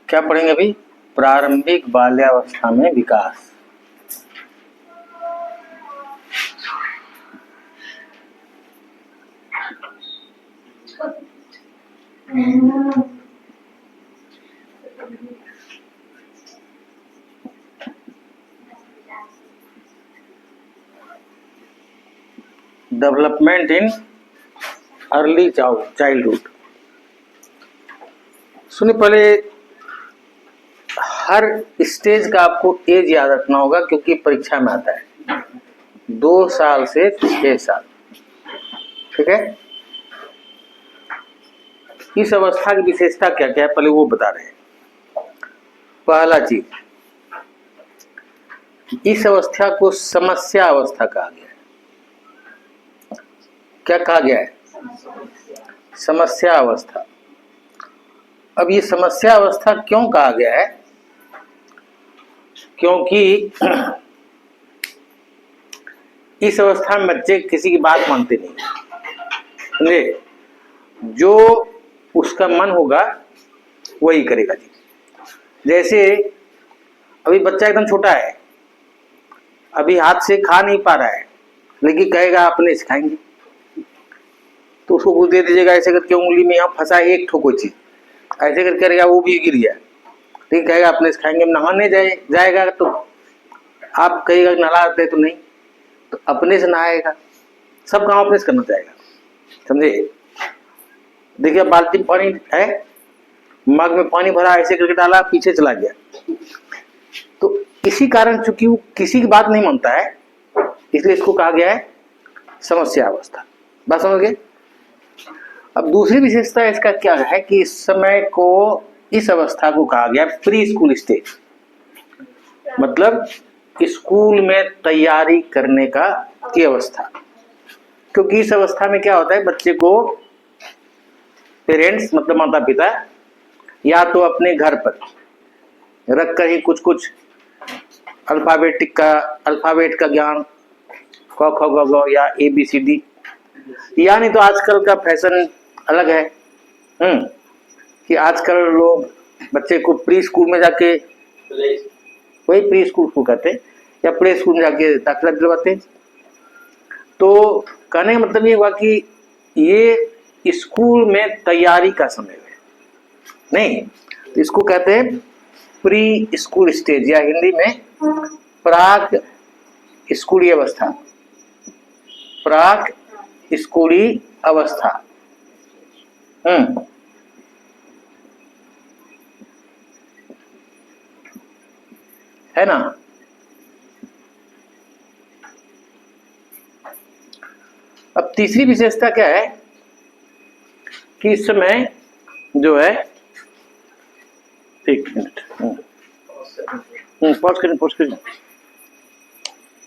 क्या पढ़ेंगे अभी? प्रारंभिक बाल्यावस्था में विकास। Development in early childhood. सुनिए, पहले हर स्टेज का आपको एज याद रखना होगा क्योंकि परीक्षा में आता है। 2 साल से 6 साल, ठीक है। इस अवस्था की विशेषता क्या क्या है पहले वो बता रहे हैं। पहला चीज, इस अवस्था को समस्या अवस्था कहा गया है। क्या कहा गया है? समस्या अवस्था। अब ये समस्या अवस्था क्यों कहा गया है? क्योंकि इस अवस्था में बच्चे किसी की बात मानते नहीं, समझे? जो उसका मन होगा वही करेगा जी। जैसे अभी बच्चा एकदम छोटा है, अभी हाथ से खा नहीं पा रहा है, लेकिन कहेगा अपने सिखाएंगे, तो उसको कुछ दे दीजिएगा, ऐसे करके उंगली में यहाँ फंसा एक ठो कोई चीज, ऐसे करके करेगा, वो भी गिर गया, ठीक, कहेगा अपने सिखाएंगे। नहाने जाएगा तो आप कहेगा नहलाते तो नहीं, तो अपने से नहाएगा, सब काम अपने से करना चाहेगा, समझे? देखिए बाल्टी में पानी है, मग में पानी भरा, ऐसे करके डाला, पीछे चला गया। तो इसी कारण चूंकि वो किसी की बात नहीं मानता है, इसलिए इसको कहा गया है समस्या अवस्था। बात समझ गए? अब दूसरी विशेषता इसका क्या है कि इस समय को, इस अवस्था को कहा गया प्री स्कूल स्टेज, मतलब स्कूल में तैयारी करने की अवस्था। क्योंकि इस अवस्था में क्या होता है, बच्चे को पेरेंट्स मतलब माता पिता या तो अपने घर पर रख कर ही कुछ कुछ अल्फाबेट का ज्ञान, क ख ग घ या ABCD, या नहीं तो आजकल का फैशन अलग है, कि आजकल लोग बच्चे को प्री स्कूल में जाके, वही प्री स्कूल को कहते हैं, या प्ले स्कूल में जाके दाखिला दिलवाते हैं। तो कहने का मतलब ये हुआ कि ये स्कूल में तैयारी का समय है, नहीं तो इसको कहते हैं प्री स्कूल स्टेज, या हिंदी में प्राक स्कूली अवस्था, प्राक स्कूली अवस्था। है ना? अब तीसरी विशेषता क्या है कि इस समय जो है, एक मिनट, पॉज करें।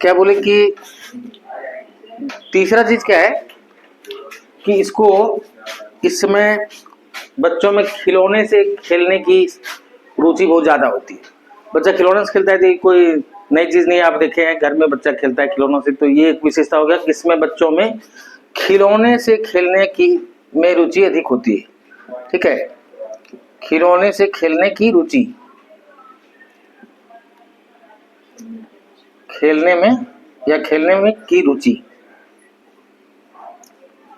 क्या बोले कि तीसरा चीज क्या है कि इसको, इस समय बच्चों में खिलौने से खेलने की रुचि बहुत ज्यादा होती है। बच्चा खिलौने से खेलता है, तो कोई नई चीज नहीं, आप देखे हैं घर में बच्चा खेलता है खिलौनों से, तो ये एक विशेषता हो गया कि इसमें बच्चों में खिलौने से खेलने की में रुचि अधिक होती है, ठीक है। खिलौने से खेलने की रुचि, खेलने में की रुचि,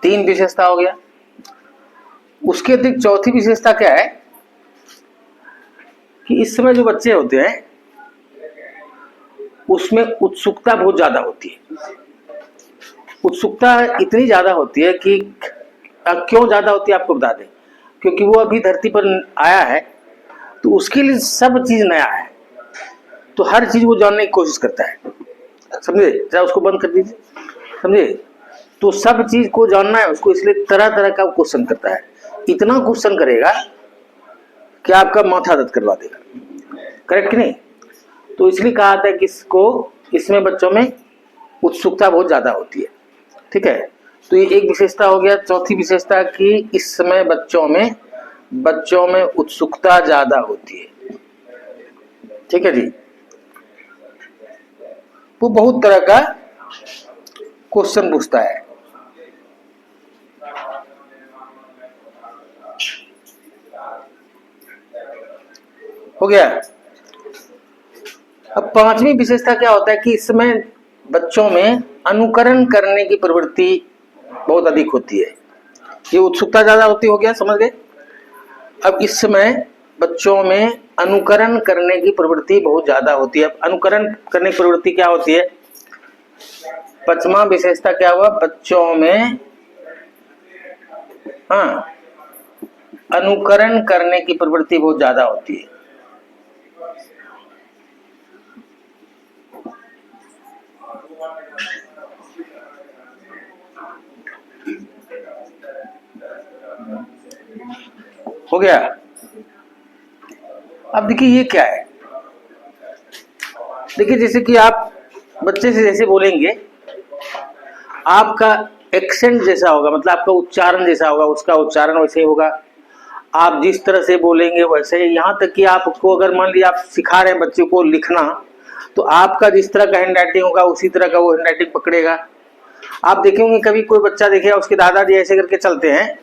3 विशेषता हो गया। उसके अतिरिक्त चौथी विशेषता क्या है कि इस समय जो बच्चे होते हैं उसमें उत्सुकता बहुत ज्यादा होती है। उत्सुकता इतनी ज्यादा होती है कि क्यों ज्यादा होती है आपको बता दें, क्योंकि वो अभी धरती पर आया है, तो उसके लिए सब चीज नया है, तो हर चीज वो जानने की कोशिश करता है, समझे? जरा उसको बंद कर दीजिए, समझे? तो सब चीज को जानना है उसको, इसलिए तरह तरह का क्वेश्चन करता है। इतना क्वेश्चन करेगा कि आपका माथा दर्द करवा देगा, करेक्ट कि नहीं? तो इसलिए कहा था कि इसमें बच्चों में उत्सुकता बहुत ज्यादा होती है, ठीक है। तो ये एक विशेषता हो गया। चौथी विशेषता कि इस समय बच्चों में उत्सुकता ज्यादा होती है, ठीक है जी। वो बहुत तरह का क्वेश्चन पूछता है। हो गया। अब पांचवी विशेषता क्या होता है कि इसमें बच्चों में अनुकरण करने की प्रवृत्ति बहुत अधिक होती है। ये उत्सुकता ज्यादा होती, हो गया, समझ गए। अब इस समय बच्चों में अनुकरण करने की प्रवृत्ति बहुत ज्यादा होती है। अनुकरण करने की प्रवृत्ति क्या होती है? पांचवा विशेषता क्या हुआ? बच्चों में अनुकरण करने की प्रवृत्ति बहुत ज्यादा होती है। हो गया। अब देखिए ये क्या है। देखिए जैसे कि आप बच्चे से जैसे बोलेंगे, आपका एक्सेंट जैसा होगा, मतलब आपका उच्चारण जैसा होगा, उसका उच्चारण वैसे ही होगा। आप जिस तरह से बोलेंगे वैसे ही। यहाँ तक कि आपको अगर मान लीजिए आप सिखा रहे हैं बच्चे को लिखना, तो आपका जिस तरह का हैंड राइटिंग होगा उसी तरह का वो हैंड राइटिंग पकड़ेगा। आप देखेंगे कभी कोई बच्चा देखेगा उसके दादाजी ऐसे करके चलते हैं,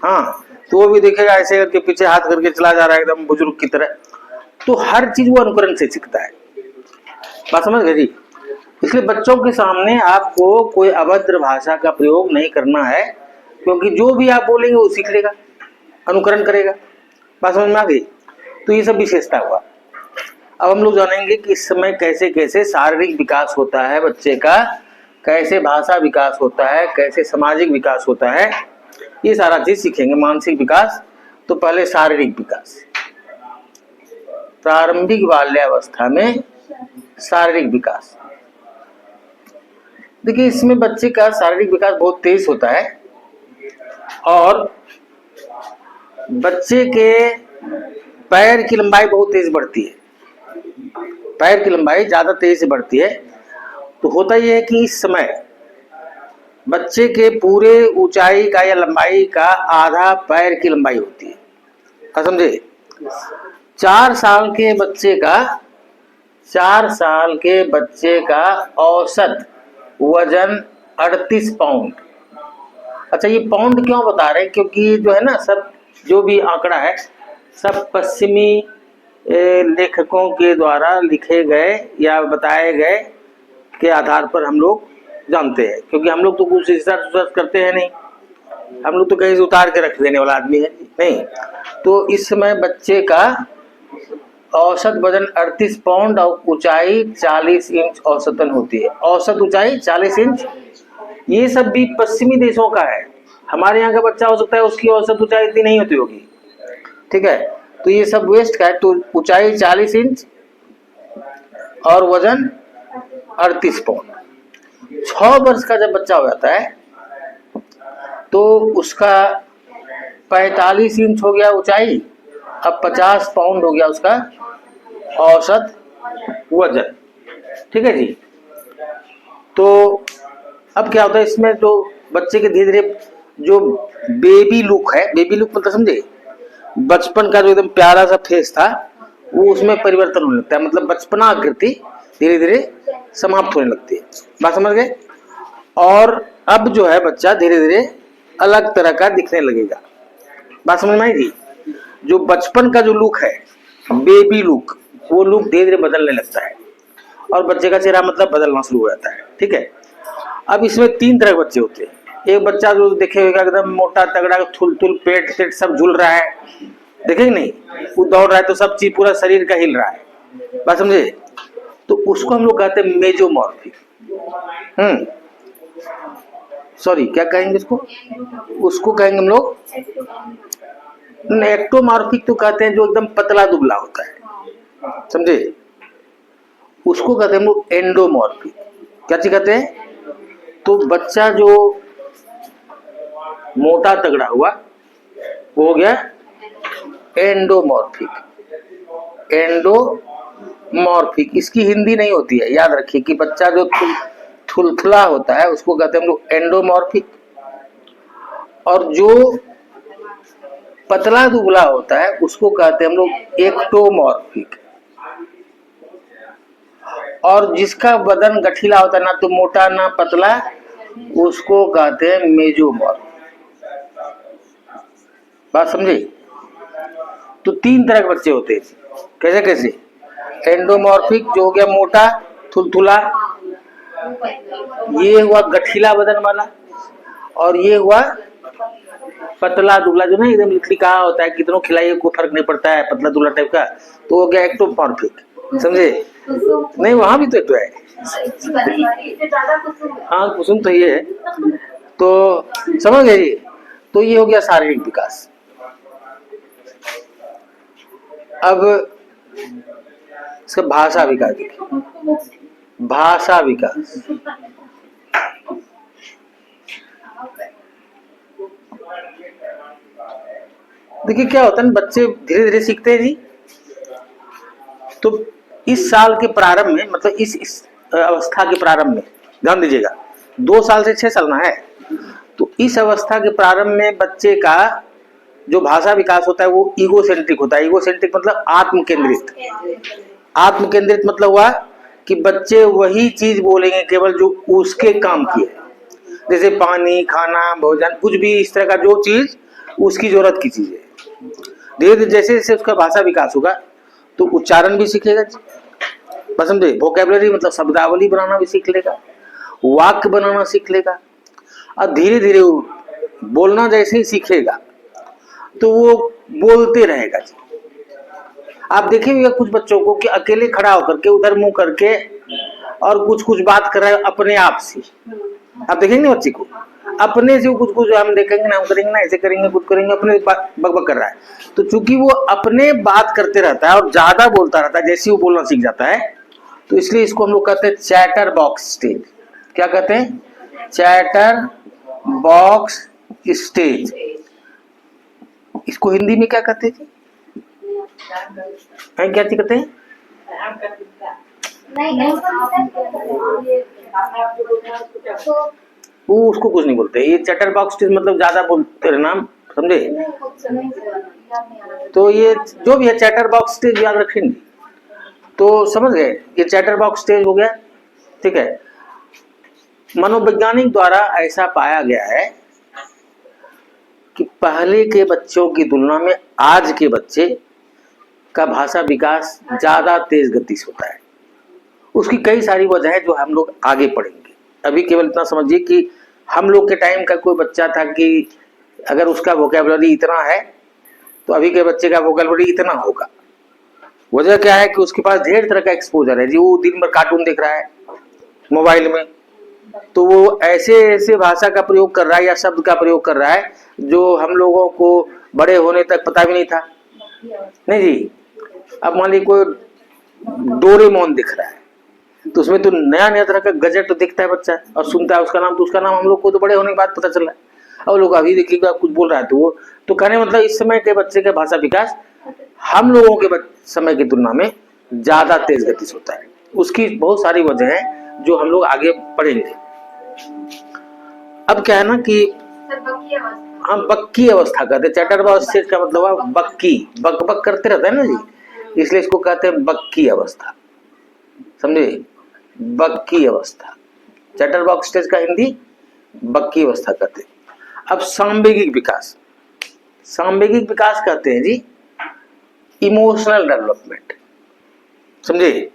हाँ, तो वो भी देखेगा ऐसे करके पीछे हाथ करके चला जा रहा है एकदम बुजुर्ग की तरह। तो हर चीज वो अनुकरण से सीखता है। बात समझ गए जी? इसलिए बच्चों के सामने आपको कोई अभद्र भाषा का प्रयोग नहीं करना है, क्योंकि जो भी आप बोलेंगे वो सीख लेगा, अनुकरण करेगा। बात समझ में आ गई? तो ये सब विशेषता हुआ। अब हम लोग जानेंगे कि इस समय कैसे कैसे शारीरिक विकास होता है बच्चे का, कैसे भाषा विकास होता है, कैसे सामाजिक विकास होता है, ये सारा चीज सीखेंगे। मानसिक विकास तो पहले शारीरिक विकास, प्रारंभिक बाल्यावस्था में शारीरिक विकास। देखिए इसमें बच्चे का शारीरिक विकास बहुत तेज होता है और बच्चे के पैर की लंबाई बहुत तेज बढ़ती है। पैर की लंबाई ज्यादा तेज से बढ़ती है। तो होता यह है कि इस समय बच्चे के पूरे ऊंचाई का या लंबाई का आधा पैर की लंबाई होती है। क्या समझे? 4 साल के बच्चे का औसत वजन 38 पाउंड। अच्छा, ये पाउंड क्यों बता रहे हैं? क्योंकि जो है ना, सब जो भी आंकड़ा है सब पश्चिमी लेखकों के द्वारा लिखे गए या बताए गए के आधार पर हम लोग जानते हैं, क्योंकि हम लोग तो कुछ रिसर्च करते हैं नहीं, हम लोग तो कहीं से उतार के रख देने वाला आदमी है नहीं। तो इस समय बच्चे का औसत वजन 38 पाउंड और ऊंचाई 40 इंच औसतन होती है। औसत ऊंचाई 40 इंच। ये सब भी पश्चिमी देशों का है। हमारे यहाँ का बच्चा हो सकता है उसकी औसत ऊंचाई इतनी नहीं होती होगी, ठीक है। तो ये सब वेस्ट का है। तो ऊंचाई 40 इंच और वजन 38 पाउंड। 6 वर्ष का जब बच्चा हो जाता है तो उसका 45 इंच हो गया ऊंचाई, अब 50 पाउंड हो गया उसका औसत वजन, ठीक है जी। तो अब क्या होता है इसमें, जो बच्चे के धीरे धीरे जो बेबी लुक है, बेबी लुक मतलब समझे, बचपन का जो एकदम प्यारा सा फेस था वो उसमें परिवर्तन होने लगता है। मतलब बचपना आकृति धीरे धीरे समाप्त होने लगती है। बात समझ गए? और अब जो है बच्चा धीरे धीरे अलग तरह का दिखने लगेगा। बात समझ में आई जी? जो बचपन का जो लुक है, बेबी लुक, वो लुक धीरे धीरे बदलने लगता है और बच्चे का चेहरा मतलब बदलना शुरू हो जाता है, ठीक है। अब इसमें 3 तरह के बच्चे होते हैं। एक बच्चा जो देखे होगा एकदम मोटा तगड़ा, थुल पेट सेट सब झूल रहा है, देखेंगे नहीं, वो दौड़ रहा है तो सब चीज पूरा शरीर का हिल रहा है। बात समझे? तो उसको हम लोग कहते हैं मेजोमॉर्फिक। सॉरी, क्या कहेंगे उसको कहेंगे हम लोग एक्टोमॉर्फिक। तो कहते हैं जो एकदम पतला दुबला होता है, समझे, उसको कहते हैं हम लोग एंडोमॉर्फिक। क्या चीज कहते हैं? तो बच्चा जो मोटा तगड़ा हुआ वो हो गया एंडोमॉर्फिक। एंडोमॉर्फिक इसकी हिंदी नहीं होती है, याद रखिए कि बच्चा जो थुलथुला होता है उसको कहते हैं हम लोग एंडोमॉर्फिक, और जो पतला दुबला होता है उसको कहते हैं हम लोग एक्टोमॉर्फिक, और जिसका बदन गठीला होता है, ना तो मोटा ना पतला, उसको कहते हैं मेजोमॉर्फिक। बात समझे? तो 3 तरह के बच्चे होते हैं। कैसे कैसे? एंडोमॉर्फिक जो हो गया मोटा थुलथुला, ये हुआ गठीला बदन वाला, और ये हुआ पतला दुबला, जो ना एकदम लिटली कहा होता है कितनों खिलाइए कोई फर्क नहीं पड़ता है, पतला दुबला टाइप का, तो हो गया एक्टोमॉर्फिक। समझे? नहीं वहां भी तो है। हाँ कुसुम तो ये है, तो समझ गए ये। तो ये हो गया शारीरिक विकास। अब इसका भाषा विकास देखिए, भाषा विकास। देखिए क्या होता है ना, बच्चे धीरे धीरे सीखते हैं जी। तो इस साल के प्रारंभ में, मतलब इस अवस्था के प्रारंभ में, ध्यान दीजिएगा 2 साल से 6 साल ना है, तो इस अवस्था के प्रारंभ में बच्चे का जो भाषा विकास होता है वो ईगो सेंट्रिक होता है। ईगो सेंट्रिक मतलब आत्म केंद्रित। आत्म केंद्रित मतलब हुआ कि बच्चे वही चीज बोलेंगे केवल जो उसके काम की है, जैसे पानी, खाना, भोजन, कुछ भी इस तरह का जो चीज उसकी जरूरत की चीज है। धीरे धीरे जैसे जैसे उसका भाषा विकास होगा तो उच्चारण भी सीखेगा, पसंद है, वोकैबुलरी मतलब शब्दावली बनाना भी सीख लेगा, वाक्य बनाना सीख लेगा, और धीरे धीरे बोलना जैसे ही सीखेगा तो वो बोलते रहेगा जी। आप देखेंगे कुछ बच्चों को कि अकेले खड़ा होकर के उधर मुंह करके और कुछ कुछ बात कर रहा है अपने आप से। आप देखेंगे बच्चे को अपने से कुछ कुछ हम देखेंगे ना, हम करेंगे ना, ऐसे करेंगे, कुछ करेंगे, अपने बकबक कर रहा है। तो चूंकि वो अपने बात करते रहता है और ज्यादा बोलता रहता है, जैसे वो बोलना सीख जाता है, तो इसलिए इसको हम लोग कहते हैं चैटर बॉक्स स्टेज। क्या कहते हैं? Chatter box stage. इसको हिंदी में क्या कहते हैं? क्या चीज कहते हैं? वो उसको कुछ नहीं बोलते। ये चैटर बॉक्स स्टेज मतलब ज्यादा बोलते हैं नाम, समझे? तो ये जो भी है चैटर बॉक्स स्टेज याद रखेंगे तो समझ गए, ये चैटर बॉक्स स्टेज हो गया। ठीक है। मनोवैज्ञानिक द्वारा ऐसा पाया गया है कि पहले के बच्चों की तुलना में आज के बच्चे का भाषा विकास ज्यादा तेज गति से होता है। उसकी कई सारी वजह है जो हम लोग आगे पढ़ेंगे। अभी केवल इतना समझिए कि हम लोग के टाइम का कोई बच्चा था कि अगर उसका वोकैबुलरी इतना है तो अभी के बच्चे का वोकैबुलरी इतना होगा। वजह क्या है कि उसके पास ढेर तरह का एक्सपोजर है जी। वो दिन भर कार्टून देख रहा है मोबाइल में, तो वो ऐसे ऐसे भाषा का प्रयोग कर रहा है या शब्द का प्रयोग कर रहा है जो हम लोगों को बड़े होने तक पता भी नहीं था। नहीं जी, अब मान लीजिए कोई डोरेमोन दिख रहा है तो उसमें तो नया नया तरह का गजेट तो दिखता है बच्चा और सुनता है उसका नाम, तो उसका नाम हम लोग को तो बड़े होने के बाद पता चला है। और लोग अभी देखिएगा कुछ बोल रहा है तो वो तो कहने मतलब इस समय के बच्चे का भाषा विकास हम लोगों के समय की तुलना में ज्यादा तेज गति से होता है। उसकी बहुत सारी वजह है जो हम लोग आगे पढ़ेंगे। अब क्या है ना कि हम बक्की अवस्था कहते हैं। चैटर बॉक्स स्टेज का मतलब है बक्की, बक बक करते रहता है ना जी, इसलिए इसको कहते हैं बक्की अवस्था। समझे? बक्की अवस्था। चैटर बॉक्स स्टेज का हिंदी बक्की अवस्था कहते हैं। अब सांवेगिक विकास, सांवेगिक विकास कहते हैं जी इमोशनल डेवलपमेंट। समझे?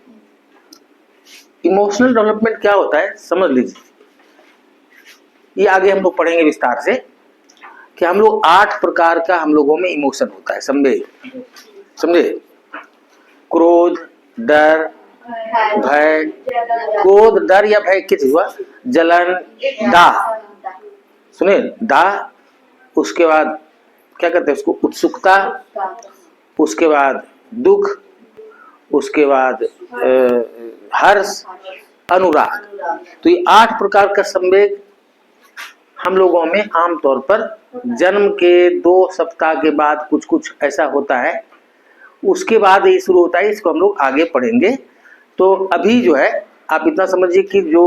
इमोशनल डेवलपमेंट क्या होता है समझ लीजिए, ये आगे हम लोग पढ़ेंगे विस्तार से कि हम लोग 8 प्रकार का हम लोगों में इमोशन होता है। समझे? समझे? क्रोध, डर, भय, क्रोध, डर या भय किस हुआ, जलन, दाह। सुने, दाह, उसके बाद क्या कहते हैं उसको, उत्सुकता, उसके बाद दुख, उसके बाद हर्ष, अनुराग। तो ये 8 प्रकार का संवेग हम लोगों में आमतौर पर जन्म के 2 सप्ताह के बाद कुछ कुछ ऐसा होता है, उसके बाद ये शुरू होता है। इसको हम लोग आगे पढ़ेंगे। तो अभी जो है आप इतना समझिए कि जो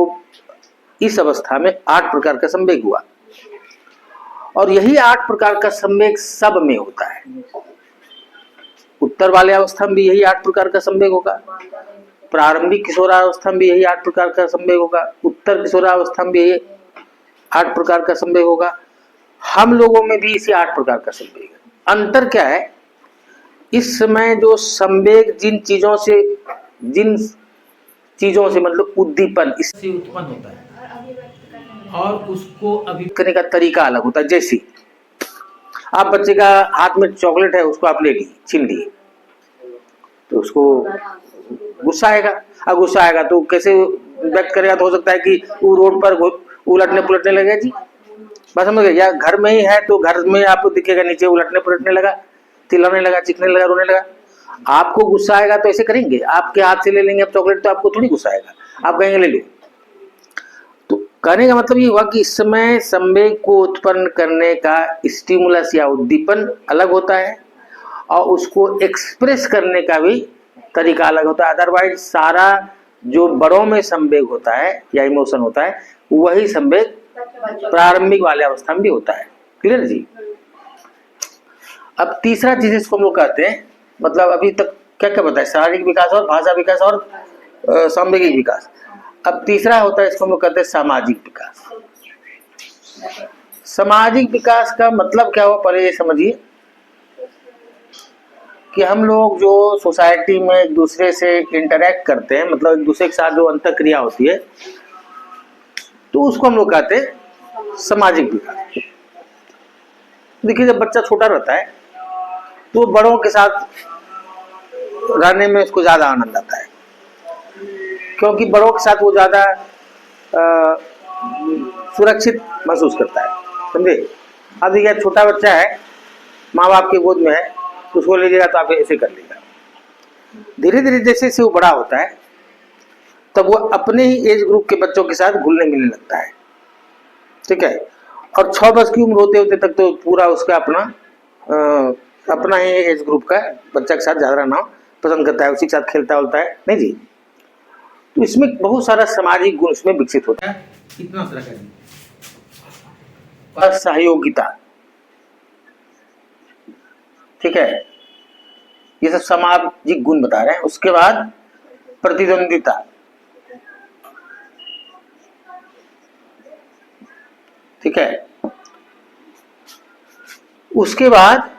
इस अवस्था में 8 प्रकार का संवेग हुआ और यही 8 प्रकार का संवेग सब में होता है। उत्तर वाले अवस्था में भी यही 8 प्रकार का संवेग होगा, प्रारंभिक किशोरावस्था में भी यही 8 प्रकार का संवेग होगा, उत्तर किशोरावस्था में भी यही 8 प्रकार का संवेग होगा। हम लोगों में भी इसी 8 प्रकार का संवेग है। अंतर क्या है इस समय जो संवेग जिन चीजों से मतलब उद्दीपन इससे उत्पन्न होता है और उसको अभिव्यक्त करने का तरीका अलग होता है। जैसे आप बच्चे का हाथ में चॉकलेट है, उसको आप ले लिए, छीन लिए, तो उसको गुस्सा आएगा। अब गुस्सा आएगा तो कैसे व्यक्त करेगा? तो हो सकता है कि वो रोड पर उलटने पुलटने लगेगा जी, बस समझ गए। या घर में ही है तो घर में आपको दिखेगा नीचे उलटने पुलटने लगा, चिल्लाने लगा, चीखने लगा, रोने लगा। आपको गुस्सा आएगा तो ऐसे करेंगे? आपके हाथ से ले लेंगे आप चॉकलेट तो आपको थोड़ी गुस्सा आएगा, आप कहेंगे ले लो। तो कहने का मतलब ये हुआ कि इस समय संवेग को उत्पन्न करने का स्टिमुलस या उद्दीपन अलग होता है और उसको एक्सप्रेस करने का भी तरीका अलग होता है। अदरवाइज सारा जो बड़ों में संवेग होता है या इमोशन होता है वही संवेग प्रारंभिक वाले अवस्था में भी होता है। क्लियर जी? अब तीसरा चीज इसको हम लोग कहते हैं, मतलब अभी तक क्या क्या बताया, शारीरिक विकास और भाषा विकास और सांवेगिक विकास। अब तीसरा होता है, इसको हम लोग कहते हैं सामाजिक विकास। सामाजिक विकास का मतलब क्या हुआ, पहले ये समझिए कि हम लोग जो सोसाइटी में एक दूसरे से इंटरेक्ट करते हैं, मतलब एक दूसरे के साथ जो अंतःक्रिया होती है, तो उसको हम लोग कहते हैं सामाजिक विकास। देखिए जब बच्चा छोटा रहता है तो बड़ों के साथ रहने में उसको ज्यादा आनंद आता है, क्योंकि बड़ों के साथ वो ज्यादा सुरक्षित महसूस करता है। समझे? अब देखिए छोटा बच्चा है, माँ बाप के गोद में है, तो उसको लीजिएगा तो आप ऐसे कर लेगा। धीरे धीरे जैसे जैसे वो बड़ा होता है तब वो अपने ही एज ग्रुप के बच्चों के साथ घुलने मिलने लगता है। ठीक है? और 6 वर्ष की उम्र होते होते तक तो पूरा उसका अपना ही एज ग्रुप का बच्चा के साथ ज्यादा रहना पसंद करता है, उसी के साथ खेलता उलता है, नहीं जी? तो इसमें बहुत सारा सामाजिक गुण इसमें विकसित होता है। कितना तरह का सहयोगिता, ठीक है, ये सब सामाजिक गुण बता रहे हैं। उसके बाद प्रतिद्वंदिता, ठीक है। उसके बाद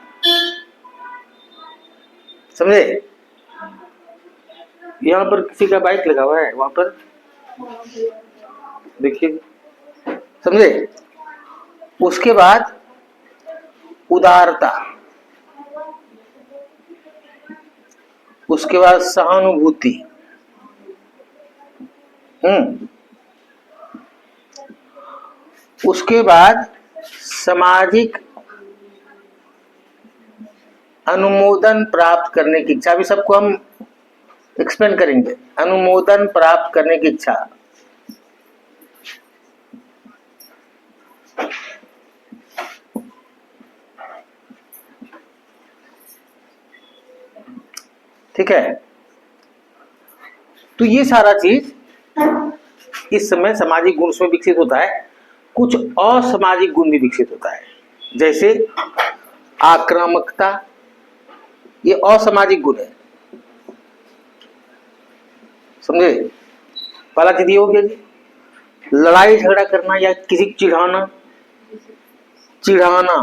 समझे, यहां पर किसी का बाइक लगा हुआ है, वहां पर देखिए, समझे। उसके बाद उदारता, उसके बाद सहानुभूति, उसके बाद सामाजिक अनुमोदन प्राप्त करने की इच्छा, भी सबको हम एक्सप्लेन करेंगे। अनुमोदन प्राप्त करने की इच्छा, ठीक है। तो ये सारा चीज इस समय सामाजिक गुण में विकसित होता है। कुछ असामाजिक गुण भी विकसित होता है, जैसे आक्रामकता, ये असामाजिक गुण है, समझे। पहला चीज ये हो गया जी, लड़ाई झगड़ा करना या किसी को चिढ़ाना,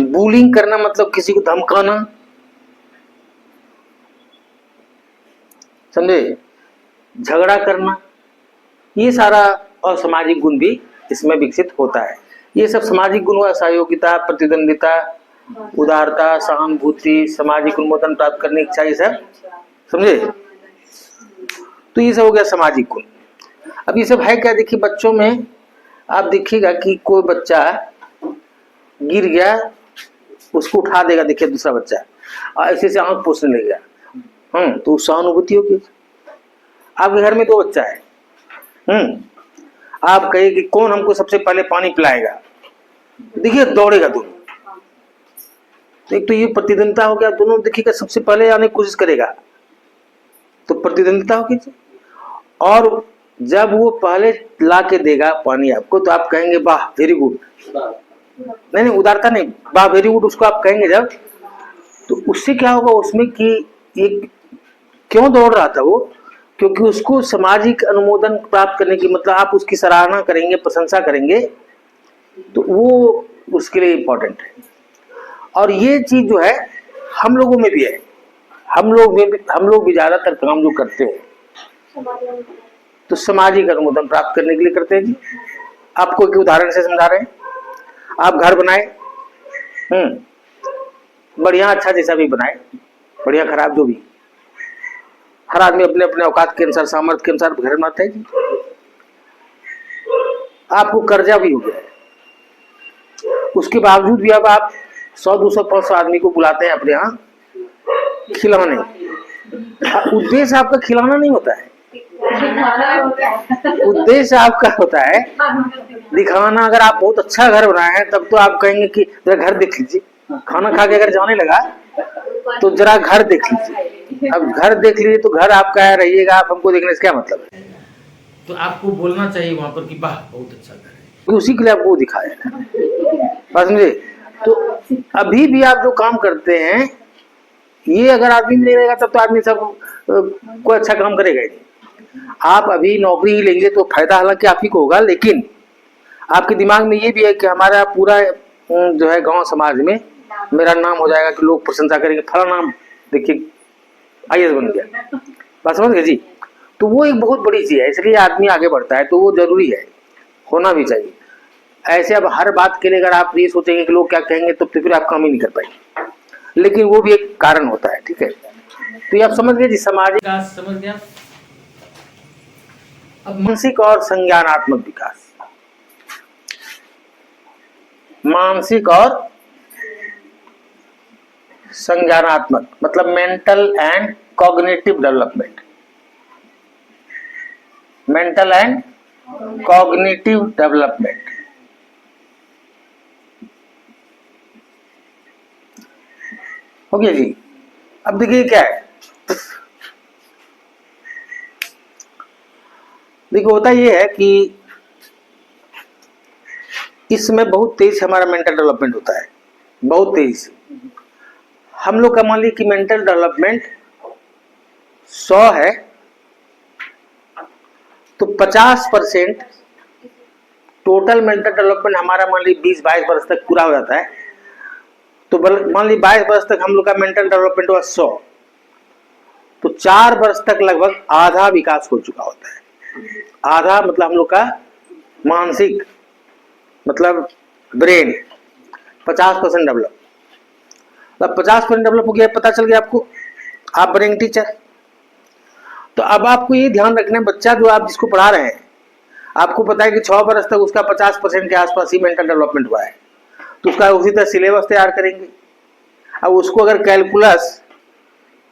बुलिंग करना मतलब किसी को धमकाना, समझे, झगड़ा करना, ये सारा असामाजिक गुण भी इसमें विकसित होता है। ये सब सामाजिक गुण हुआ, सहयोगिता, प्रतिद्वंदिता, उदारता, सहानुभूति, सामाजिक अनुमोदन प्राप्त करने की इच्छा, ये सब समझे। तो ये सब हो गया सामाजिक गुण। अब ये सब है क्या, देखिए बच्चों में आप देखिएगा कि कोई बच्चा गिर गया, उसको उठा देगा, देखिए दूसरा बच्चा ऐसे से आंख पोछने लगेगा, तो सहानुभूति होगी। आपके घर में 2 बच्चा है, आप कहिए कि कौन हमको सबसे पहले पानी पिलाएगा, देखिए दौड़ेगा दोनों। एक तो ये प्रतिद्वंदिता हो गया, दोनों देखिएगा सबसे पहले आने की कोशिश करेगा, तो प्रतिद्वंदिता होगी। और जब वो पहले ला के देगा पानी आपको, तो आप कहेंगे वाह वेरी गुड, नहीं उदारता नहीं, वाह वेरी गुड उसको आप कहेंगे जब, तो उससे क्या होगा उसमें कि एक क्यों दौड़ रहा था वो, क्योंकि उसको सामाजिक अनुमोदन प्राप्त करने की, मतलब आप उसकी सराहना करेंगे, प्रशंसा करेंगे, तो वो उसके लिए इंपॉर्टेंट है। और ये चीज जो है हम लोगों में भी है। हम लोग भी ज्यादातर काम जो करते हैं तो सामाजिक अनुमोदन प्राप्त करने के लिए करते हैं जी। आपको एक उदाहरण से समझा रहे हैं। आप घर बनाए, बढ़िया अच्छा जैसा भी बनाए, बढ़िया खराब जो भी, हर आदमी अपने अपने औकात के अनुसार, सामर्थ्य के अनुसार घर बनाते हैं जी। आपको कर्जा भी हो गया है, उसके बावजूद भी अब आप 100, 200, 500 आदमी को बुलाते हैं अपने यहाँ खिलाने। उद्देश्य आपका खिलाना नहीं होता है, उद्देश्य आपका होता है दिखाना। अगर आप बहुत अच्छा घर बनाए हैं तब तो आप कहेंगे कि जरा घर देख लीजिए। खाना खा के अगर जाने लगा तो जरा घर देख लीजिए। अब घर देख लीजिए तो घर आपका है, रहिएगा आप, हमको देखने से क्या मतलब है। तो आपको बोलना चाहिए वहां पर कि वाह बहुत अच्छा घर है, उसी के लिए आपको दिखाया बात समझे। तो अभी भी आप जो काम करते हैं ये अगर आदमी नहीं रहेगा तब तो आदमी सब कोई अच्छा काम करेगा ही नहीं। आप अभी नौकरी ही लेंगे तो फायदा हालांकि आप ही को होगा, लेकिन आपके दिमाग में ये भी है कि हमारा पूरा जो है गांव समाज में मेरा नाम हो जाएगा कि लोग प्रशंसा करेंगे, फला नाम देखिए IAS बन गया। बात समझ गए जी। तो वो एक बहुत बड़ी चीज है, इसलिए आदमी आगे बढ़ता है, तो वो जरूरी है, होना भी चाहिए। ऐसे अब हर बात के लिए अगर आप ये सोचेंगे कि लोग क्या कहेंगे तो फिर आप काम ही नहीं कर पाएंगे, लेकिन वो भी एक कारण होता है। ठीक है, तो ये आप समझ गए जी, सामाजिक विकास समझ गए। अब मानसिक और संज्ञानात्मक विकास, मानसिक और संज्ञानात्मक मतलब mental and cognitive development, mental and cognitive development. हो गया जी। अब देखिए क्या है, देखो होता ये है कि इसमें बहुत तेज हमारा मेंटल डेवलपमेंट होता है, बहुत तेज। हम लोग का मान लीजिए कि मेंटल डेवलपमेंट 100 है तो 50% टोटल मेंटल डेवलपमेंट हमारा मान लीजिए 20-22 वर्ष तक पूरा हो जाता है। तो मान लीजिए 22 वर्ष तक हम लोग का मेंटल डेवलपमेंट हुआ 100, तो 4 वर्ष तक लगभग आधा विकास हो चुका होता है। आधा मतलब हम लोग का मानसिक मतलब ब्रेन 50% डेवलप, मतलब 50% डेवलप हो गया, पता चल गया आपको, आप बनेंगे टीचर। तो अब आपको ये ध्यान रखना है, बच्चा जो आप जिसको पढ़ा रहे हैं आपको पता है कि 6 वर्ष तक उसका 50% के आसपास ही मेंटल डेवलपमेंट हुआ है, तो उसका उसी तरह सिलेबस तैयार करेंगे। अब उसको अगर कैलकुलस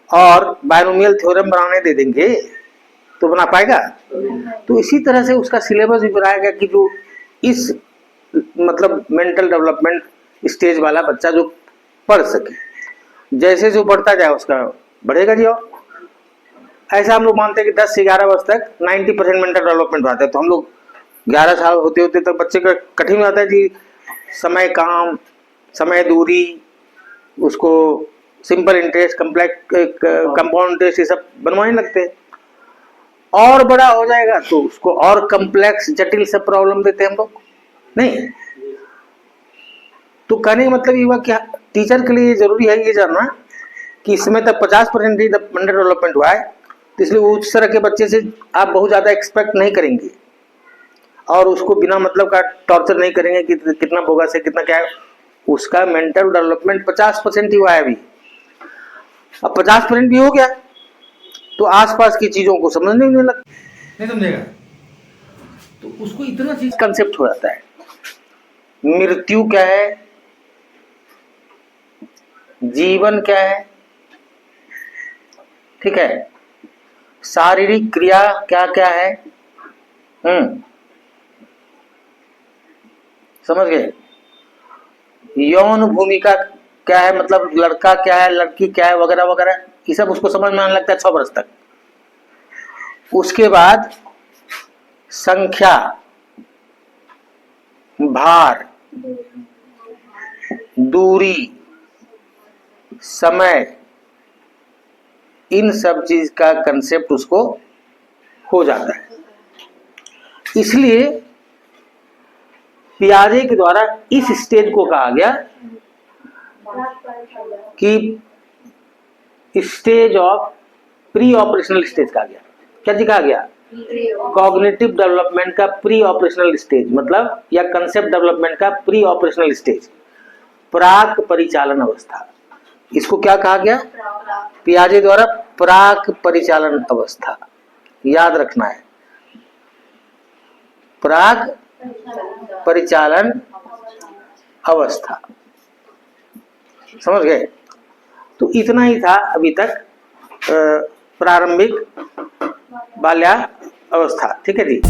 और बायनोमियल थ्योरम बनाने दे देंगे तो बना पाएगा? तो इसी तरह से उसका सिलेबस भी बनाया गया कि जो इस मतलब मेंटल डेवलपमेंट स्टेज वाला बच्चा जो पढ़ सके, जैसे जो बढ़ता जाए उसका बढ़ेगा जी। और ऐसा हम लोग मानते हैं कि 10 से 11 वर्ष तक 90% मेंटल डेवलपमेंट होता है, तो हम लोग 11 साल होते होते तक बच्चे का कठिन हो जाता है जी, समय काम, समय दूरी, उसको simple interest, complex compound interest ये सब बनवाने लगते हैं। और बड़ा हो जाएगा तो उसको और कम्प्लेक्स जटिल सब प्रॉब्लम देते हैं हम लोग, नहीं। तो कहने का मतलब ये हुआ कि टीचर के लिए जरूरी है ये जानना कि इस समय तक 50% ही मेंटल डेवलपमेंट हुआ है, तो इसलिए उस तरह के बच्चे से आप बहुत ज्यादा एक्सपेक्ट नहीं करेंगे और उसको बिना मतलब का टॉर्चर नहीं करेंगे कि कितना बोगस है कितना क्या है। उसका मेंटल डेवलपमेंट 50% ही हुआ है अभी। अब 50% भी हो गया तो आसपास की चीजों को समझने नहीं लगता, नहीं समझेगा, तो उसको इतना चीज कंसेप्ट हो जाता है। मृत्यु क्या है, जीवन क्या है, ठीक है, शारीरिक क्रिया क्या क्या है, समझ गए, यौन भूमिका क्या है, मतलब लड़का क्या है लड़की क्या है वगैरह वगैरह, ये सब उसको समझ में आने लगता है 6 वर्ष तक। उसके बाद संख्या, भार, दूरी, समय, इन सब चीज का कंसेप्ट उसको हो जाता है। इसलिए पियाजे के द्वारा इस स्टेज को कहा गया कि stage of pre operational stage कहा गया। क्या जी कहा गया? कॉग्निटिव डेवलपमेंट का प्री ऑपरेशनल स्टेज, मतलब या कंसेप्ट डेवलपमेंट का प्री ऑपरेशनल स्टेज, प्राक परिचालन अवस्था। इसको क्या कहा गया? पियाजे द्वारा प्राक परिचालन अवस्था। याद रखना है, प्राक परिचालन अवस्था। समझ गए? तो इतना ही था अभी तक प्रारंभिक बाल्यावस्था। ठीक है जी।